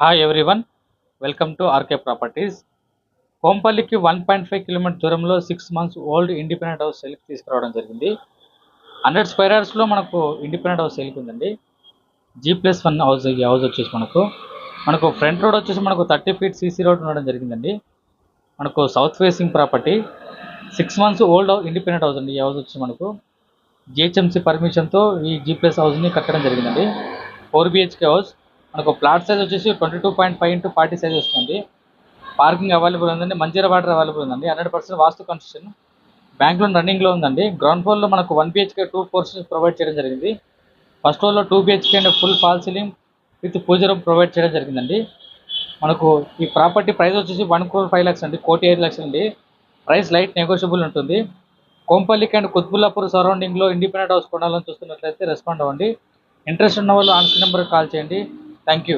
Hi everyone, welcome to RK properties. కోంపల్లికి 1.5 kilometre దూరంలో 6 months old independent house సేల్కి తీసుకురావడం జరిగింది. 100 స్క్వేర్ యార్డ్స్లో మనకు ఇండిపెండెంట్ హౌస్ సేల్కి ఉందండి. G+1 house. ఈ హౌస్ వచ్చేసి మనకు ఫ్రంట్ రోడ్ వచ్చేసి మనకు 30 feet సీసీ రోడ్ ఉండడం జరిగిందండి. మనకు south facing property, 6 months old independent house అండి. ఈ హౌస్ వచ్చి మనకు జిహెచ్ఎంసీ పర్మిషన్తో ఈ G+ హౌస్ని కట్టడం జరిగిందండి. 4 BHK హౌస్. మనకు ప్లాట్ సైజ్ వచ్చేసి 22.5 into 40 సైజ్ వస్తుంది. పార్కింగ్ అవైలబుల్ ఉందండి. మంజీరా వాటర్ అవైలబుల్ ఉందండి. 100% వాస్తు కన్స్ట్రక్షన్. బ్యాంక్ లోన్ రన్నింగ్లో ఉందండి. గ్రౌండ్ ఫ్లోర్లో మనకు 1 BHK 2 portions ప్రొవైడ్ చేయడం జరిగింది. ఫస్ట్ ఫ్లోర్లో 2 BHK and full fall ceiling with pooja room provide చేయడం జరిగిందండి. మనకు ఈ ప్రాపర్టీ ప్రైస్ వచ్చేసి 1,05,00,000 అండి. 1,05,00,000 అండి. ప్రైస్ లైట్ నెగోషియబుల్ ఉంటుంది. కోంపల్లికి అండ్ కుత్బుల్లాపూర్ సరౌండింగ్లో ఇండిపెండెంట్ హౌస్ కొనాలని చూస్తున్నట్లయితే రెస్పాండ్ అవ్వండి. ఇంట్రెస్ట్ ఉన్న వాళ్ళు ఆన్సర్ నెంబర్కి కాల్ చేయండి. Thank you.